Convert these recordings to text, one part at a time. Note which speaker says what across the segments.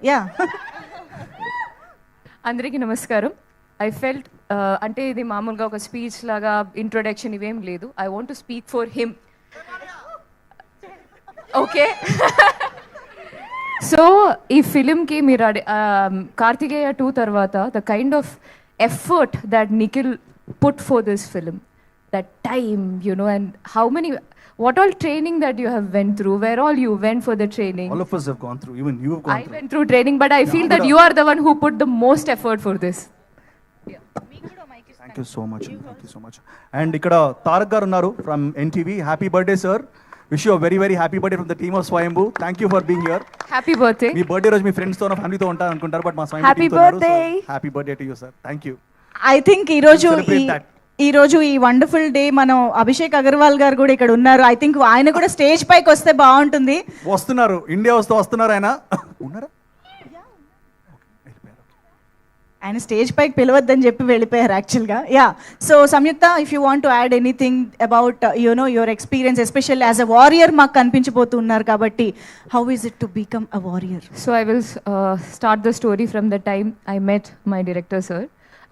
Speaker 1: Yeah
Speaker 2: అందరికీ నమస్కారం. I felt అంటే ఇది మామూలుగా ఒక స్పీచ్ లాగా ఇంట్రొడక్షన్ ఇవేం లేదు. I want to speak for him. Okay, so ఈ ఫిలింకి మీరు కార్తికేయ 2 తర్వాత the kind of effort that Nikhil put for this film, that time and how many what all training that you have went through, where all you went for the training.
Speaker 3: All of us have gone through, even you have gone
Speaker 2: I
Speaker 3: through.
Speaker 2: went through training, but I feel that you are the one who put the most effort for this.
Speaker 3: Thank you so much. Thank you so much. And ikkada Tarak garu unnaru from NTV. Happy birthday sir. Wish you a very very happy birthday from the team of Swayambhu. Thank you for being here.
Speaker 2: Happy birthday.
Speaker 3: Me birthday రోజు మీ friends తో family తో ఉంటారు అనుకుంటారు, but మా స్వయంభూ
Speaker 1: Happy
Speaker 3: team తో ఉన్నారు.
Speaker 1: birthday.
Speaker 3: So, happy birthday to you sir. Thank you.
Speaker 1: I think ఈరోజు ఈ వండర్ఫుల్ డే మనం అభిషేక్ అగర్వాల్ గారు కూడా ఇక్కడ ఉన్నారు. ఐ థింక్ ఆయన కూడా స్టేజ్ పైకి వస్తే బాగుంటుంది.
Speaker 3: వస్తున్నారు, ఇండియా వస్తున్నారు ఆయన. ఉన్నారా?
Speaker 1: ఆయన స్టేజ్ పైకి పిలవద్దని చెప్పి వెళ్ళిపోయారు యాక్చువల్గా. Yeah, so Samyukta, if you want to add anything about your experience, especially as a warrior మాకు కనిపించబోతున్నారు కాబట్టి, how is it to become a warrior?
Speaker 2: So I will start the story from the time I met my director sir.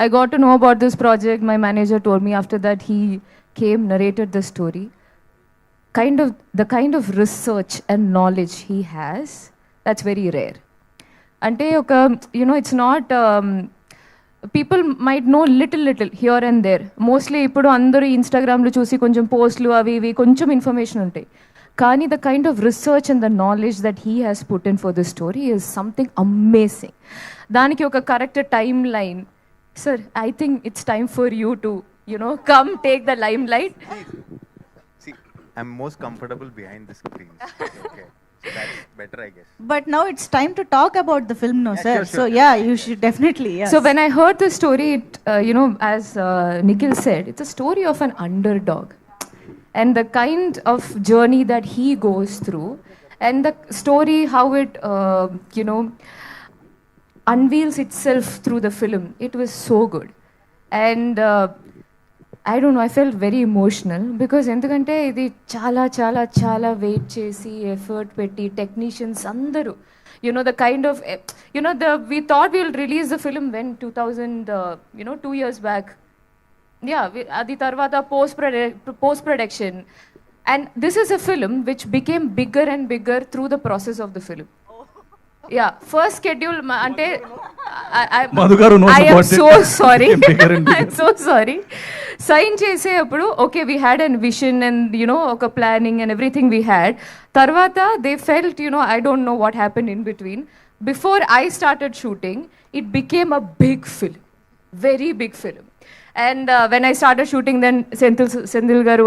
Speaker 2: I got to know about this project. My manager told me. After that, he came, narrated the story. The kind of research and knowledge he has, that's very rare. Ante oka, it's not. People might know little here and there. Mostly ఇప్పుడు అందరూ ఇన్స్టాగ్రామ్లో చూసి కొంచెం పోస్ట్లు అవి ఇవి కొంచెం information ఉంటాయి. కానీ the kind of research and the knowledge that he has put in for this story is something amazing. దానికి ఒక correct time line. Sir, I think it's time for you to, come take the limelight.
Speaker 4: See, I'm most comfortable behind the screen. Okay, so that's better, I guess.
Speaker 1: But now it's time to talk about the film, no, sir.
Speaker 4: Sure.
Speaker 1: So yeah, you should definitely. Yes.
Speaker 2: So when I heard the story, as Nikhil said, it's a story of an underdog. And the kind of journey that he goes through, and the story, how it, unveils itself through the film. It was so good. And I don't know, I felt very emotional because ఎందుకంటే ఇది చాలా చాలా చాలా wait చేసి effort పెట్టి technicians అందరూ the kind of we thought we'll release the film when 2 years back. అది తర్వాత post production, and this is a film which became bigger and bigger through the process of the film. Yeah, first schedule ante
Speaker 3: Madhugaru knows
Speaker 2: I am
Speaker 3: about it.
Speaker 2: so sorry.
Speaker 3: Bigger and bigger.
Speaker 2: I'm so sorry. Sign చేసేప్పుడు okay, we had a vision and oka planning and everything we had. Tarvata they felt I don't know what happened in between. Before I started shooting, it became a big film, very big film. And when I started shooting, then Senthil garu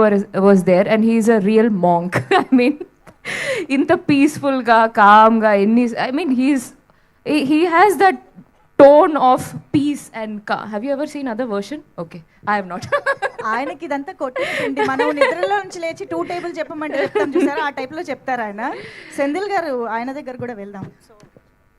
Speaker 2: was there, and he's a real monk. I mean, ఇంత పీస్ఫుల్గా కామ్గా he has that tone of peace and calm. Have you ever seen other version? Okay, I have not.
Speaker 1: ఆయనకి ఇదంతా కొట్టింది. మనం నిద్రలో నుంచి లేచి 2 టేబుల్ చెప్పమంటే చెప్తాం చూసారా, ఆ టైప్లో చెప్తారు ఆయన. సెంధిల్ గారు ఆయన దగ్గర కూడా వెళ్దాం.